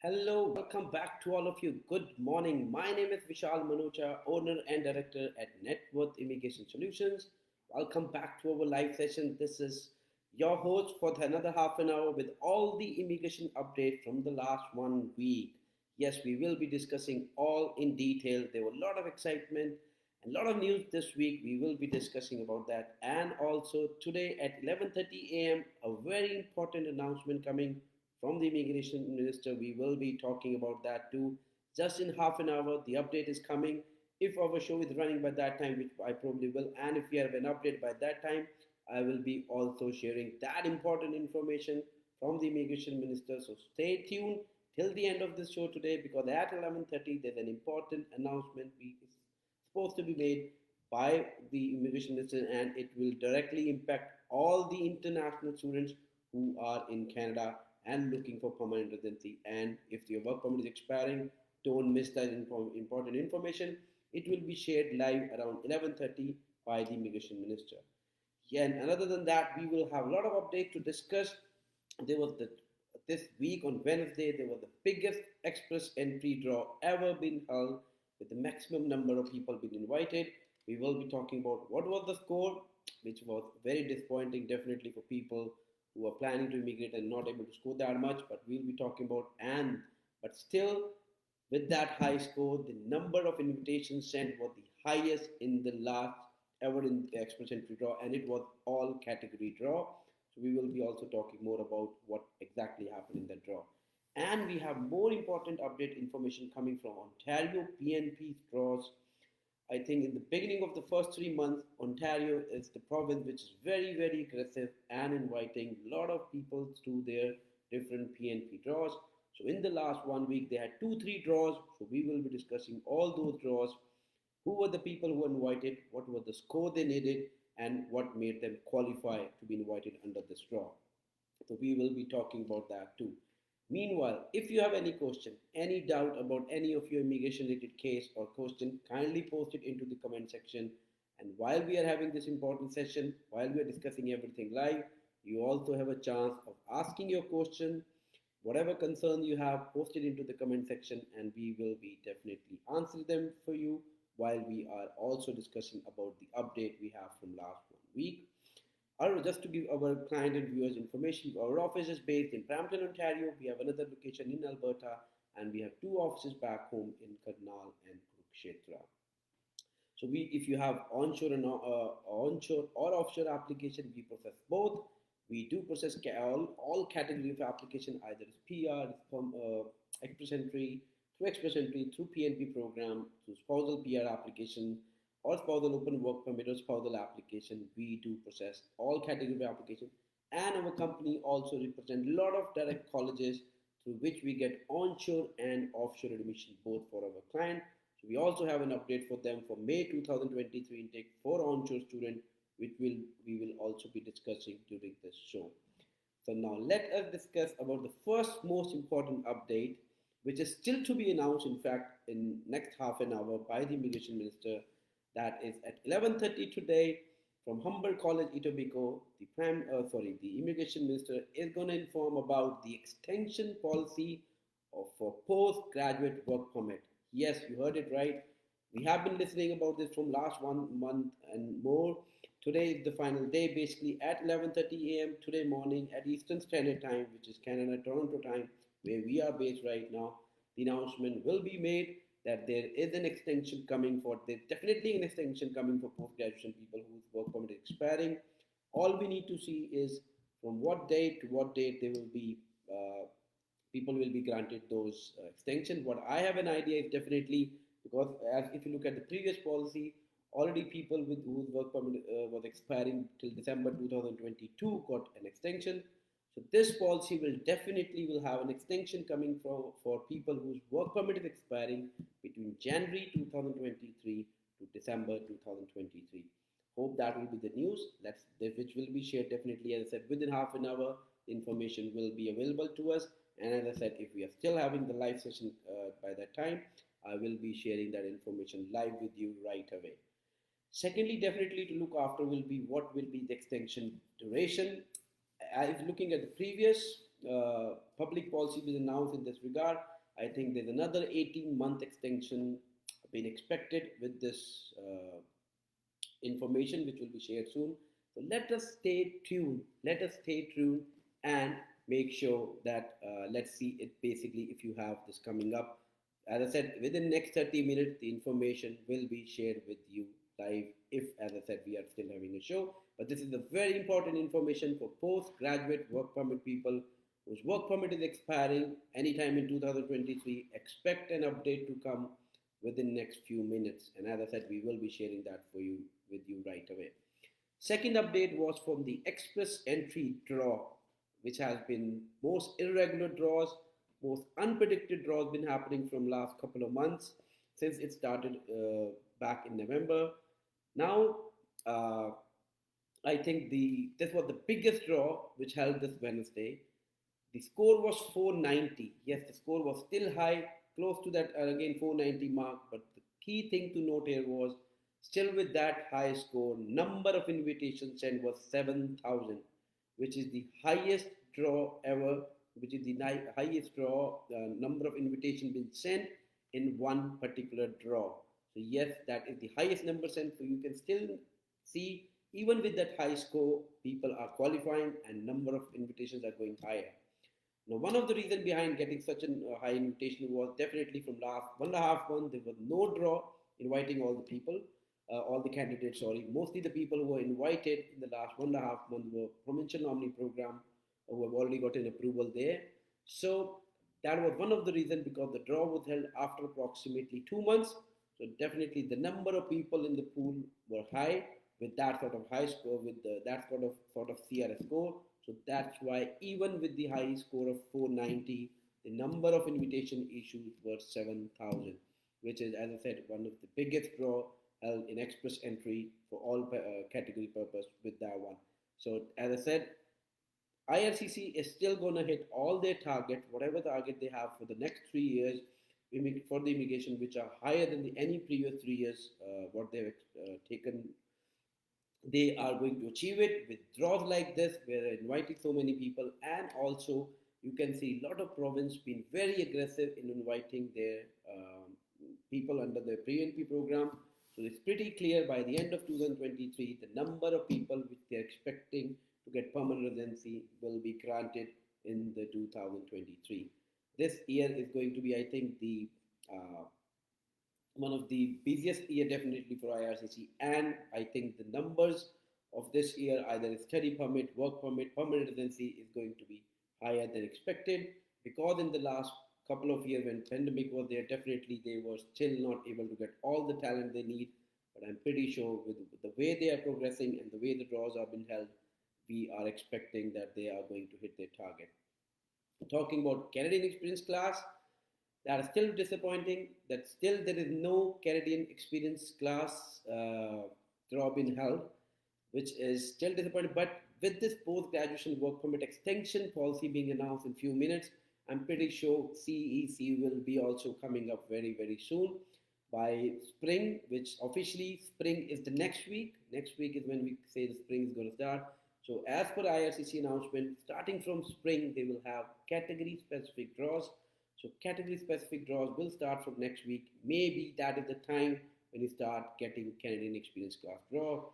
Hello, welcome back to all of you. Good morning. My name is Vishal Manocha, owner and director at Net Worth Immigration Solutions. Welcome back to our live session. This is your host for another half an hour with all the immigration update from the last 1 week. Yes, we will be discussing all in detail. There were a lot of excitement and a lot of news this week. We will be discussing about that. And also today at 11:30 a.m., a very important announcement coming from the Immigration Minister. We will be talking about that too. Just in half an hour, the update is coming. If our show is running by that time, which I probably will, and if we have an update by that time, I will be also sharing that important information from the Immigration Minister. So stay tuned till the end of this show today because at 11:30 there's an important announcement we is supposed to be made by the Immigration Minister, and it will directly impact all the international students who are in Canada and looking for permanent residency. And if your work permit is expiring, don't miss that important information. It will be shared live around 11:30 by the Immigration Minister. Yeah, and other than that, we will have a lot of updates to discuss. There was the This week on Wednesday, there was the biggest express entry draw ever been held with the maximum number of people being invited. We will be talking about what was the score, which was very disappointing, definitely for people who are planning to immigrate and not able to score that much. But we'll be talking about but still, with that high score, the number of invitations sent was the highest in the last ever in the express entry draw, and it was all category draw. So we will be also talking more about what exactly happened in the draw. And we have more important update information coming from Ontario PNP draws. I think in the beginning of the first 3 months, Ontario is the province which is very, very aggressive and inviting a lot of people to their different PNP draws. So in the last 1 week, they had two, three draws. So we will be discussing all those draws. Who were the people who were invited? What was the score they needed? And what made them qualify to be invited under this draw? So we will be talking about that too. Meanwhile, if you have any question, any doubt about any of your immigration related case or question, kindly post it into the comment section. And while we are having this important session, while we are discussing everything live, you also have a chance of asking your question. Whatever concern you have, post it into the comment section and we will be definitely answering them for you while we are also discussing about the update we have from last 1 week. Just to give our client and viewers information, our office is based in Brampton, Ontario. We have another location in Alberta, and we have two offices back home in Karnal and Kurukshetra. So if you have onshore or offshore application, we process both. We do process all category of application, either it's PR, from express entry, through PNP program, through spousal PR application, or spousal open work permit or spousal application. We do process all category of application, and our company also represent a lot of direct colleges through which we get onshore and offshore admission both for our client. So we also have an update for them for May 2023 intake for onshore student, which we will also be discussing during this show. So now let us discuss about the first most important update, which is still to be announced, in fact, in next half an hour by the Immigration Minister. That is at 11:30 today from Humber College, Etobicoke. The Immigration Minister is going to inform about the extension policy for postgraduate work permit. Yes, you heard it right. We have been listening about this from last 1 month and more. Today is the final day, basically at 11:30 a.m. today morning at Eastern Standard Time, which is Canada Toronto time, where we are based right now. The announcement will be made that there is an extension coming for, there's definitely an extension coming for post-graduation people whose work permit is expiring. All we need to see is from what date to what date they will be, people will be granted those extension. What I have an idea is definitely, because as if you look at the previous policy, already people with whose work permit was expiring till December 2022 got an extension. So this policy will have an extension coming for people whose work permit is expiring between January 2023 to December 2023. Hope that will be the news. Which will be shared definitely, as I said, within half an hour. The information will be available to us. And as I said, if we are still having the live session by that time, I will be sharing that information live with you right away. Secondly, definitely to look after will be what will be the extension duration. If looking at the previous public policy was announced in this regard. I think there's another 18-month extension being expected with this information, which will be shared soon. So let us stay tuned. Let us stay tuned and make sure that let's see it basically if you have this coming up. As I said, within the next 30 minutes, the information will be shared with you live if, as I said, we are still having a show. But this is a very important information for postgraduate work permit people whose work permit is expiring anytime in 2023. Expect an update to come within the next few minutes. And as I said, we will be sharing that for you with you right away. Second update was from the express entry draw, which has been most irregular draws, most unpredicted draws been happening from last couple of months since it started back in November. Now, I think this was the biggest draw which held this Wednesday. The score was 490. Yes, the score was still high, close to that again 490 mark. But the key thing to note here was still with that high score, number of invitations sent was 7,000, which is the highest draw ever, which is the highest draw number of invitations being sent in one particular draw. So yes, that is the highest number sent. So you can still see even with that high score, people are qualifying and number of invitations are going higher. Now, one of the reasons behind getting such a high invitation was definitely from last 1.5 months, there was no draw inviting all the people, all the candidates, sorry. Mostly the people who were invited in the last 1.5 months were provincial nominee program who have already gotten approval there. So that was one of the reasons because the draw was held after approximately 2 months. So definitely the number of people in the pool were high with that sort of high score, with that sort of CRS score. So that's why even with the high score of 490, the number of invitation issues were 7,000, which is, as I said, one of the biggest draw held in express entry for all category purpose with that one. So as I said, IRCC is still going to hit all their target, whatever target they have for the next 3 years for the immigration, which are higher than any previous 3 years, what they've taken. They are going to achieve it with draws like this, where they're inviting so many people, and also you can see a lot of province being very aggressive in inviting their people under the pre-NP program. So it's pretty clear by the end of 2023, the number of people which they're expecting to get permanent residency will be granted in the 2023. This year is going to be, I think, the one of the busiest year definitely for IRCC, and I think the numbers of this year, either study permit, work permit, permanent residency, is going to be higher than expected, because in the last couple of years when pandemic was there, definitely they were still not able to get all the talent they need. But I'm pretty sure with the way they are progressing and the way the draws are being held, we are expecting that they are going to hit their target. Talking about Canadian experience class, that is still disappointing that still there is no Canadian experience class draw being held, which is still disappointing. But with this post-graduation work permit extension policy being announced in a few minutes, I'm pretty sure CEC will be also coming up very, very soon by spring, which officially spring is the next week. Next week is when we say the spring is going to start. So as per IRCC announcement, starting from spring, they will have category-specific draws. So category-specific draws will start from next week. Maybe that is the time when you start getting Canadian experience class draw.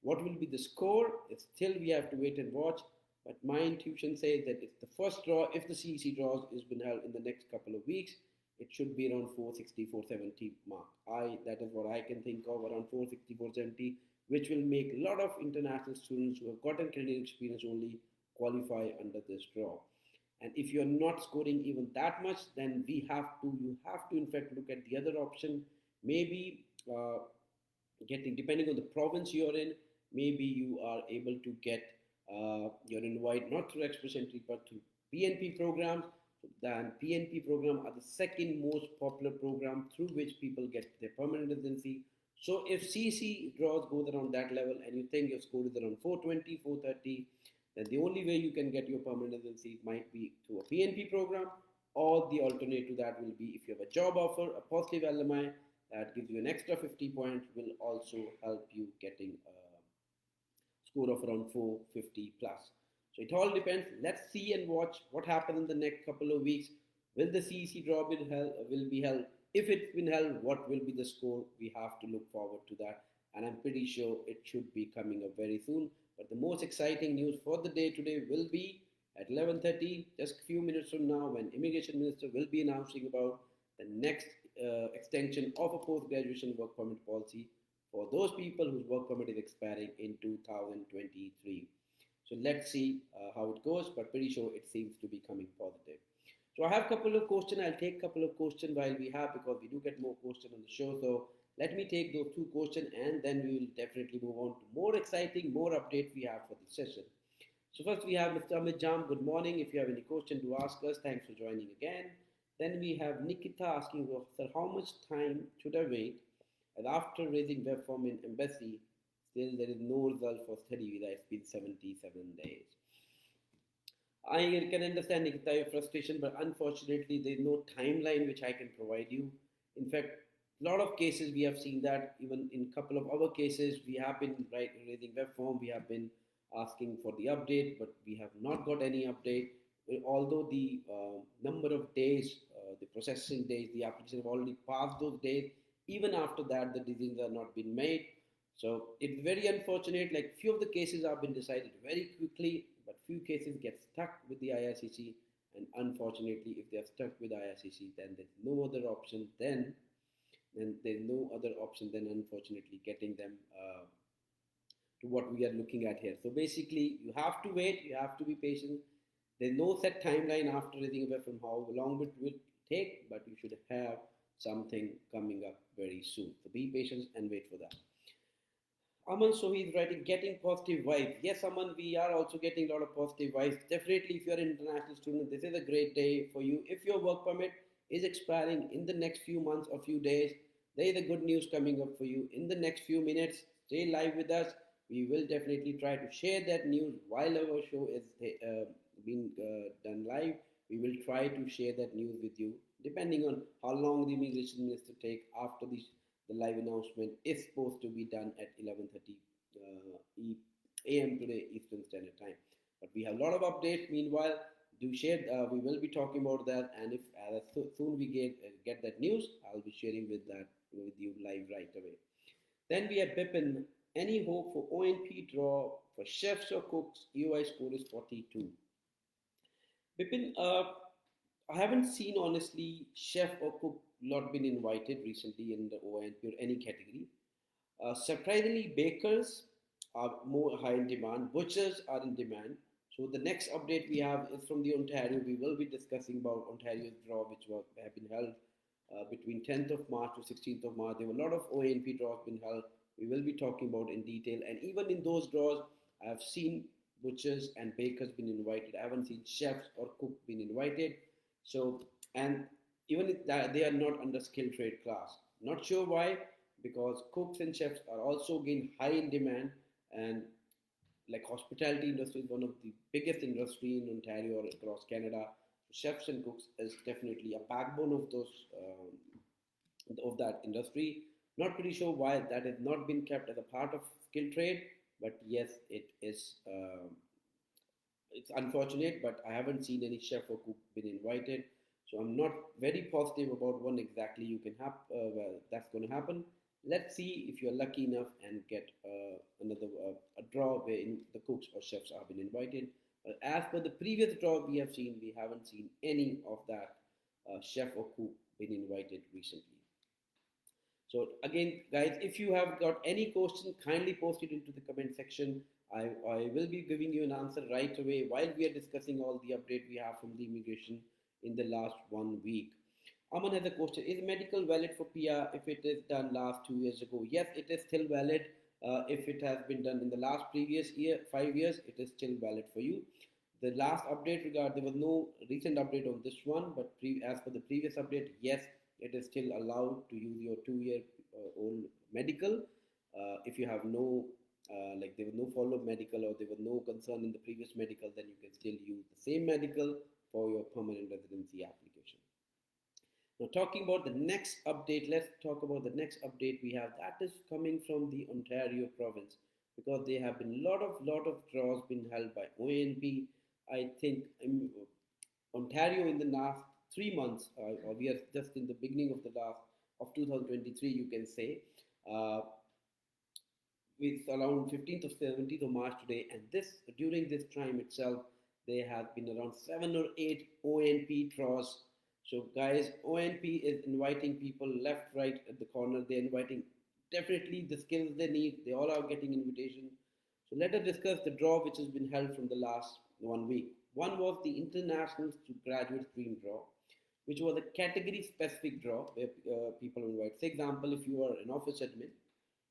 What will be the score? Still we have to wait and watch. But my intuition says that if the first draw, if the CEC draws is been held in the next couple of weeks, it should be around 460, 470 mark. That is what I can think of, around 460, 470, which will make a lot of international students who have gotten Canadian experience only qualify under this draw. And if you're not scoring even that much, then you have to in fact look at the other option. Maybe getting, depending on the province you're in, maybe you are able to get your invite not through express entry but through PNP programs. Then PNP program are the second most popular program through which people get their permanent residency. So if CC draws goes around that level and you think your score is around 420, 430, then the only way you can get your permanent residency might be through a PNP program, or the alternate to that will be if you have a job offer, a positive LMI that gives you an extra 50 points, will also help you getting a score of around 450 plus. So it all depends. Let's see and watch what happens in the next couple of weeks. Will the CEC draw be held? Will be held? If it's been held, what will be the score? We have to look forward to that, and I'm pretty sure it should be coming up very soon. But the most exciting news for the day today will be at 11:30, just a few minutes from now, when Immigration Minister will be announcing about the next extension of a post-graduation work permit policy for those people whose work permit is expiring in 2023. So let's see how it goes, but pretty sure it seems to be coming positive. So I have a couple of questions. I'll take a couple of questions while we have, because we do get more questions on the show. So let me take those two questions, and then we will definitely move on to more exciting, more updates we have for this session. So first we have Mr. Amit Jam. Good morning. If you have any question to ask us, thanks for joining again. Then we have Nikita asking, sir, how much time should I wait? And after raising web form in embassy, still there is no result for study visa. It's been 77 days. I can understand, Nikita, your frustration, but unfortunately, there is no timeline which I can provide you. In fact, a lot of cases we have seen that even in a couple of our cases, we have been raising web form, we have been asking for the update, but we have not got any update. Although the number of days, the processing days, the application have already passed those days, even after that, the decisions are not been made. So it's very unfortunate. Like few of the cases have been decided very quickly, but few cases get stuck with the IRCC. And unfortunately, if they are stuck with IRCC, then there's no other option. Then there's no other option than unfortunately getting them to what we are looking at here. So basically, you have to wait. You have to be patient. There's no set timeline after raising away from how long it will take, but you should have something coming up very soon. So be patient and wait for that. Aman, so he's writing, getting positive vibes. Yes, Aman, we are also getting a lot of positive vibes. Definitely, if you're an international student, this is a great day for you. If your work permit is expiring in the next few months or few days, there is a good news coming up for you. In the next few minutes, stay live with us. We will definitely try to share that news while our show is being done live. We will try to share that news with you, depending on how long the immigration minister take after the live announcement is supposed to be done at 11:30 a.m. today Eastern Standard Time. But we have a lot of updates. Meanwhile, do share. We will be talking about that, and if as soon we get that news, I'll be sharing with you live right away. Then we have Bipin. Any hope for ONP draw for chefs or cooks? EOI score is 42. Bipin, I haven't seen honestly chef or cook not been invited recently in the ONP or any category. Surprisingly, bakers are more high in demand. Butchers are in demand. So the next update we have is from the Ontario. We will be discussing about Ontario's draw, which have been held between 10th of March to 16th of March. There were a lot of ONP draws been held. We will be talking about in detail. And even in those draws, I have seen butchers and bakers been invited. I haven't seen chefs or cooks been invited. So, and even if that they are not under skilled trade class. Not sure why, because cooks and chefs are also again high in demand, and like hospitality industry is one of the biggest industry in Ontario or across Canada. Chefs and cooks is definitely a backbone of those of that industry. Not pretty sure why that has not been kept as a part of skilled trade, but yes, it is. It's unfortunate, but I haven't seen any chef or cook been invited. So I'm not very positive about when exactly you can have. Well, that's going to happen. Let's see if you're lucky enough and get another a draw where the cooks or chefs have been invited. But as per the previous draw we have seen, we haven't seen any of that chef or cook been invited recently. So again, guys, if you have got any question, kindly post it into the comment section. I will be giving you an answer right away while we are discussing all the update we have from the immigration in the last 1 week. Aman has a question. Is medical valid for PR if it is done last 2 years ago? Yes, it is still valid. If it has been done in the last previous year, 5 years, it is still valid for you. The last update there was no recent update on this one, but as per the previous update, yes, it is still allowed to use your 2 year old medical. If you have no like there was no follow-up medical or there was no concern in the previous medical, then you can still use the same medical for your permanent residency application. Now talking about the next update, let's talk about the next update we have. That is coming from the Ontario province, because there have been lot of draws been held by ONP. I think Ontario in the last 3 months, or we are just in the beginning of the last of 2023, you can say, uh, with around 15th or 17th of March today, and this during this time itself, there have been around 7 or 8 ONP draws. So, guys, ONP is inviting people left, right at the corner. They're inviting definitely the skills they need. They all are getting invitation. So, let us discuss the draw which has been held from the last 1 week. One was the International to Graduate Stream draw, which was a category specific draw where people invite. For example, if you are an office admin,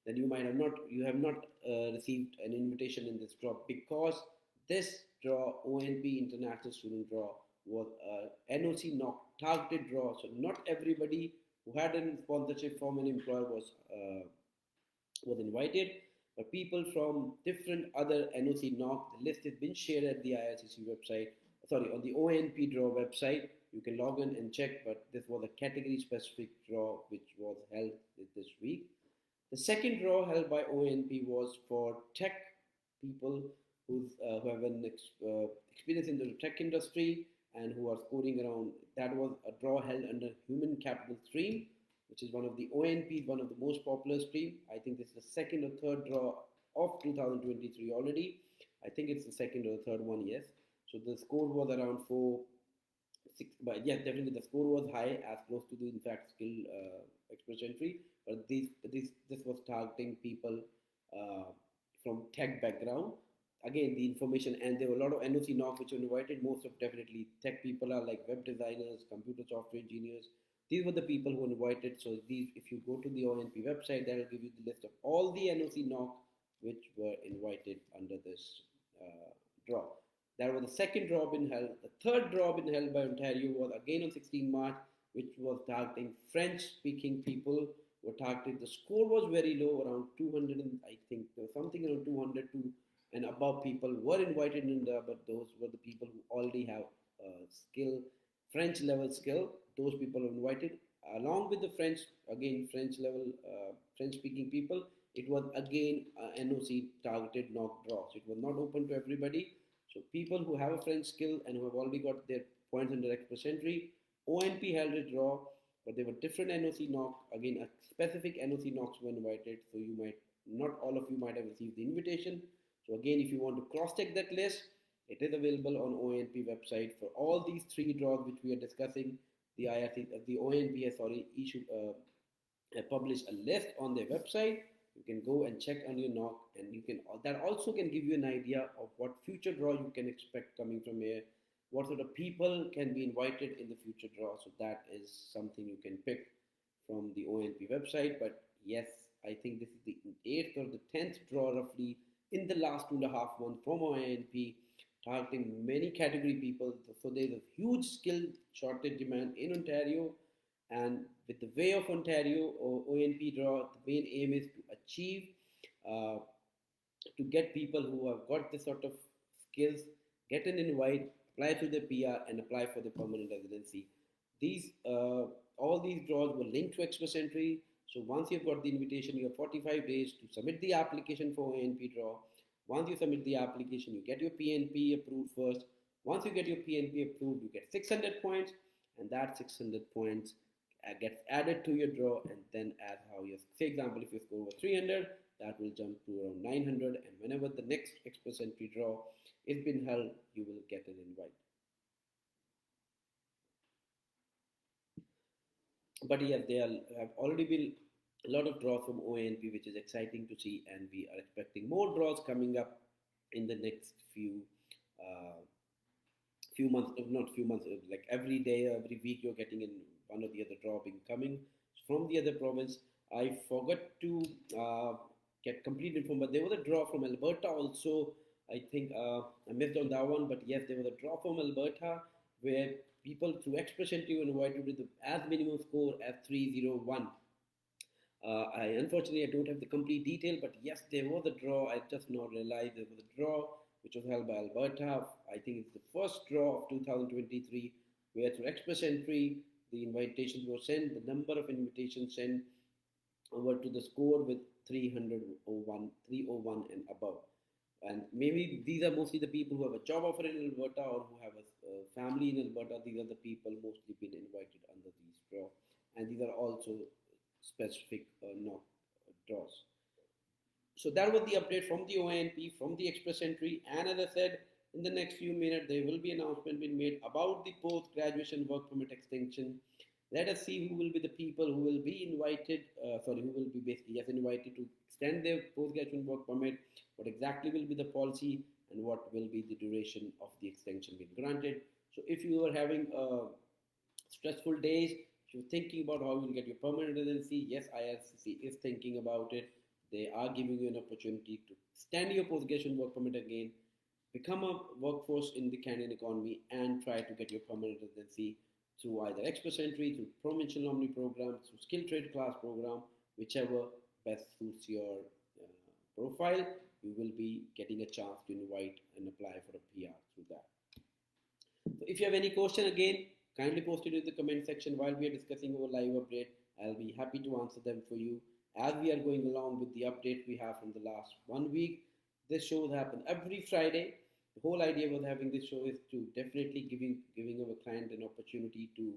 then you have not received an invitation in this draw, because this draw, ONP International Student Draw, was a NOC knock targeted draw. So not everybody who had a sponsorship from an employer was invited, but people from different other NOC knock. The list has been shared at the IRCC website, sorry, on the ONP draw website. You can log in and check, but this was a category specific draw which was held this week. The second draw held by ONP was for tech people who have an experience in the tech industry and who are scoring around. That was a draw held under Human Capital Stream, which is one of the ONP, one of the most popular stream. I think this is the second or third draw of 2023 already. I think it's the second or the third one, yes. So the score was around 4, 6, but yeah, definitely the score was high, as close to the in fact skill express entry. But this was targeting people uh, from tech background. Again, the information, and there were a lot of NOC knocks which were invited. Most of definitely tech people are like web designers, computer software engineers. These were the people who were invited. So these, if you go to the ONP website, that will give you the list of all the NOC knock which were invited under this draw. That was the second draw been held. The third draw been held by Ontario was again on 16 March, which was targeting French-speaking people. Were targeted. The score was very low, around 200, and I think there was something around 200 to and above people were invited in there, but those were the people who already have skill, French level skill. Those people were invited along with the French, again French level, French speaking people. It was again NOC targeted knock draw. So it was not open to everybody. So people who have a French skill and who have already got their points under express entry, ONP held a draw, but there were different NOC knock. Again, a specific NOC knocks were invited. So you might not all of you might have received the invitation. So again, if you want to cross-check that list, it is available on ONP website for all these three draws which we are discussing. The IRC, the ONP has already issued, published a list on their website. You can go and check on your knock, and you can that also can give you an idea of what future draw you can expect coming from here. What sort of people can be invited in the future draw? So that is something you can pick from the ONP website. But yes, I think this is the 8th or the 10th draw roughly in the last 2.5 months from ONP, targeting many category people. So there's a huge skill shortage demand in Ontario, and with the way of Ontario or ONP draw, the main aim is to achieve, uh, to get people who have got this sort of skills, get an invite, apply to the PR, and apply for the permanent residency. These all these draws were linked to express entry. So once you've got the invitation, you have 45 days to submit the application for ONP draw. Once you submit the application, you get your PNP approved first. Once you get your PNP approved, you get 600 points, and that 600 points gets added to your draw, and then as how your, say example, if you score over 300, that will jump to around 900, and whenever the next express entry draw is been held, you will get an invite. But yes, there have already been a lot of draws from ONP, which is exciting to see, and we are expecting more draws coming up in the next uh, few months, if not few months, like every day, every week, you're getting in one or the other draw being coming from the other province. I forgot to get complete info, but there was a draw from Alberta also. I think I missed on that one, but yes, there was a draw from Alberta where people through express entry were invited with as minimum score as 301. I unfortunately I don't have the complete detail, but yes, there was a draw. I just now realized there was a draw which was held by Alberta. I think it's the first draw of 2023, where through express entry the invitations were sent. The number of invitations sent over to the score with 301, 301 and above. And maybe these are mostly the people who have a job offer in Alberta or who have a family in Alberta. These are the people mostly been invited under these draw. And these are also specific knock draws. So that was the update from the ONP, from the Express Entry. And as I said, in the next few minutes, there will be announcement being made about the post-graduation work permit extension. Let us see who will be the people who will be invited, who will be basically yes, invited to extend their post-graduation work permit, what exactly will be the policy, and what will be the duration of the extension being granted. So if you are having stressful days, if you're thinking about how you'll get your permanent residency, yes, IRCC is thinking about it. They are giving you an opportunity to extend your post-graduation work permit again, become a workforce in the Canadian economy, and try to get your permanent residency through either Express Entry, through provincial nominee program, through skilled trade class program, whichever best suits your profile, you will be getting a chance to invite and apply for a PR through that. So if you have any question again, kindly post it in the comment section while we are discussing our live update. I'll be happy to answer them for you as we are going along with the update we have from the last 1 week. This show will happen every Friday. The whole idea with having this show is to definitely giving our client an opportunity to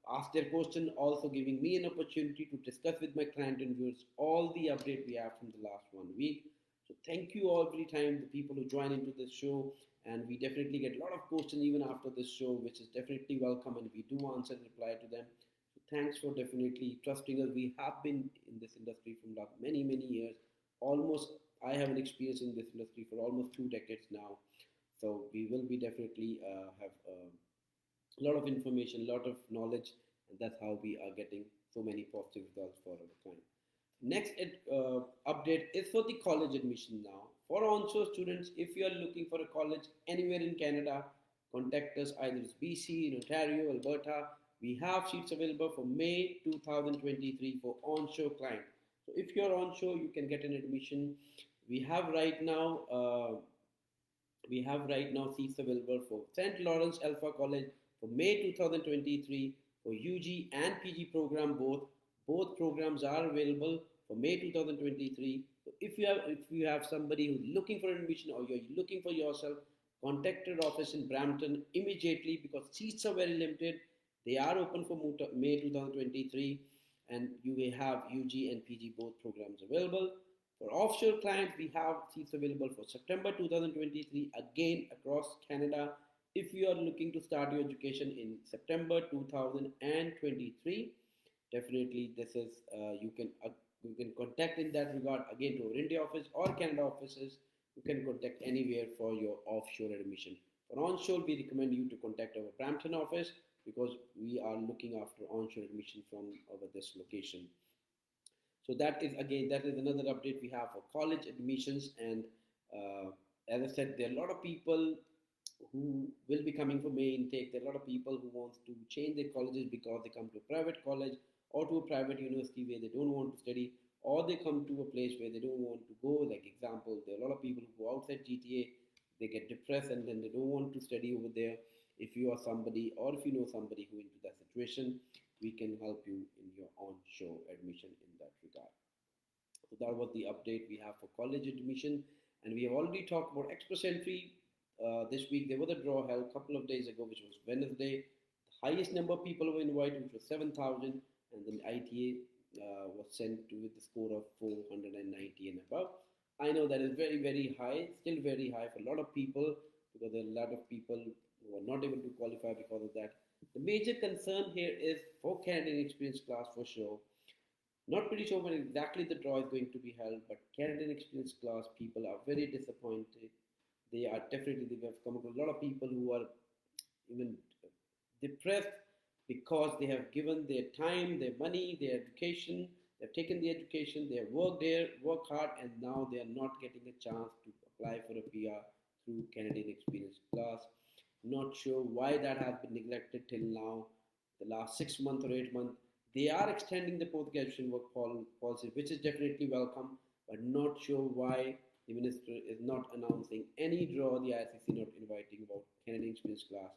ask their question, also giving me an opportunity to discuss with my client and viewers all the update we have from the last 1 week. So thank you all every time the people who join into this show, and we definitely get a lot of questions even after this show, which is definitely welcome, and we do answer and reply to them. So thanks for definitely trusting us. We have been in this industry from many years. Almost, I have an experience in this industry for almost 2 decades now. So we will be definitely have a lot of information, a lot of knowledge, and that's how we are getting so many positive results for our client. Next update is for the college admission now. For onshore students, if you are looking for a college anywhere in Canada, contact us either it's BC, in Ontario, Alberta. We have seats available for May 2023 for onshore client. So if you're onshore, you can get an admission. We have right now seats available for St. Lawrence Alpha College for May 2023 for UG and PG program both. Both programs are available for May 2023. So if you have somebody who's looking for admission or you're looking for yourself, contact our office in Brampton immediately because seats are very limited. They are open for May 2023, and you will have UG and PG both programs available. For offshore clients, we have seats available for September 2023 again across Canada. If you are looking to start your education in September 2023, definitely this is you can contact in that regard again to our India office or Canada offices. You can contact anywhere for your offshore admission. For onshore, we recommend you to contact our Brampton office because we are looking after onshore admission from this location. So that is another update we have for college admissions. And as I said, there are a lot of people who will be coming for May intake. There are a lot of people who want to change their colleges because they come to a private college or to a private university where they don't want to study, or they come to a place where they don't want to go. Like example, there are a lot of people who go outside GTA, they get depressed and then they don't want to study over there. If you are somebody or if you know somebody who is into that situation, we can help you in your onshore admission in that regard. So that was the update we have for college admission. And we have already talked about Express Entry. This week there was a draw held a couple of days ago, which was Wednesday. The highest number of people were invited, which was 7,000, and then ITA was sent to with the score of 490 and above. I know that is very high, still very high for a lot of people because there are a lot of people who are not able to qualify because of that. The major concern here is for Canadian experience class for sure. Not pretty sure when exactly the draw is going to be held, but Canadian experience class people are very disappointed. They are definitely, they have come across a lot of people who are even depressed because they have given their time, their money, their education, they've taken the education, they have worked there, worked hard, and now they are not getting a chance to apply for a PR through Canadian experience class. Not sure why that has been neglected till now, the last 6 months or 8 months. They are extending the post-graduation work policy, which is definitely welcome, but not sure why the minister is not announcing any draw, the ICC not inviting about Canadian experience class.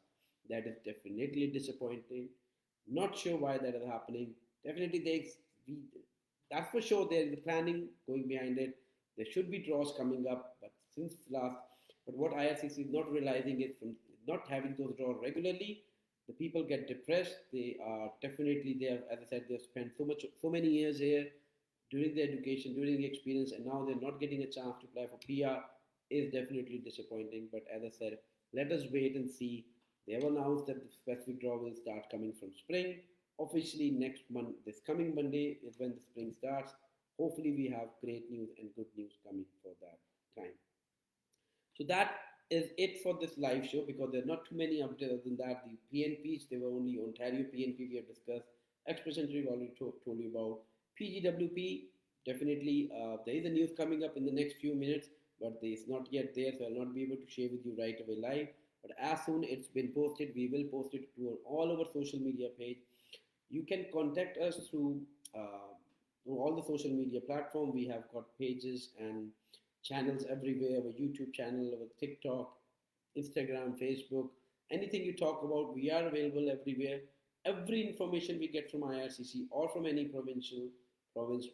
That is definitely disappointing. Not sure why that is happening. Definitely that's for sure. There is a planning going behind it. There should be draws coming up, but since last, but what IRCC is not realizing is from not having those draws regularly, the people get depressed. They are definitely there. As I said, they've spent so many years here during their education, during the experience, and now they're not getting a chance to apply for PR is definitely disappointing. But as I said, let us wait and see. They have announced that the specific draw will start coming from spring. Officially, next month, this coming Monday is when the spring starts. Hopefully, we have great news and good news coming for that time. So that is it for this live show because there are not too many updates other than that. The PNPs, they were only Ontario PNP we have discussed. Express Entry we already told you about. PGWP, definitely there is a news coming up in the next few minutes, but it's not yet there, so I'll not be able to share with you right away live. But as soon it's been posted, we will post it to all our social media page. You can contact us through all the social media platform. We have got pages and channels everywhere, our YouTube channel, our TikTok, Instagram, Facebook, anything you talk about, we are available everywhere. Every information we get from IRCC or from any province,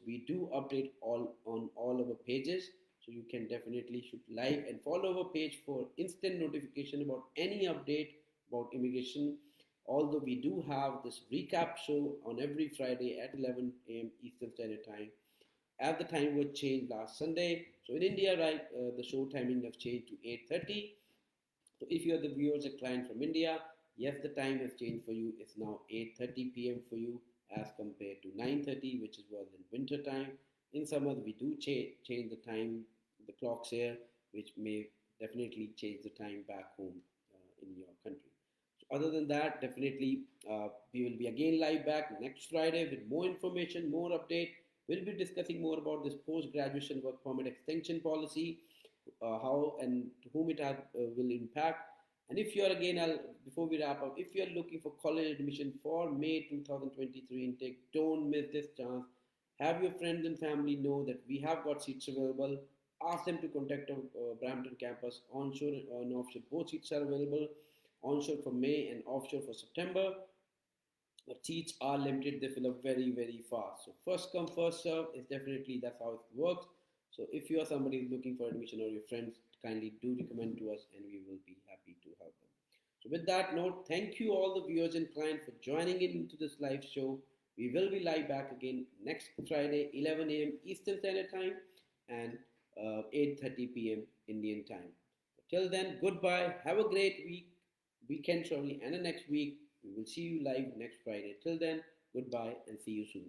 we do update all on all our pages. So you can definitely should like and follow our page for instant notification about any update about immigration. Although we do have this recap show on every Friday at 11 a.m. Eastern Standard Time, as the time was changed last Sunday. So in India, right, the show timing has changed to 8:30. So if you are the viewers a client from India, yes, the time has changed for you. It's now 8:30 p.m. for you as compared to 9:30, which was in winter time. In summer, we do change the time, the clocks here, which may definitely change the time back home in your country. So other than that, definitely we will be again live back next Friday with more information, more update. We'll be discussing more about this post-graduation work permit extension policy, how and to whom it will impact. And if you're again, before we wrap up, if you're looking for college admission for May 2023 intake, don't miss this chance. Have your friends and family know that we have got seats available. Ask them to contact our Brampton campus. Onshore and offshore, both seats are available. Onshore for May and offshore for September. The seats are limited, they fill up very, very fast. So first come, first serve is definitely that's how it works. So if you are somebody who's looking for admission or your friends, kindly do recommend to us and we will be happy to help them. So with that note, thank you all the viewers and clients for joining in into this live show. We will be live back again next Friday, 11 a.m. Eastern Standard Time and 8:30 p.m. Indian time. So till then, goodbye. Have a great weekend, shortly, and the next week. We will see you live next Friday. Till then, goodbye and see you soon.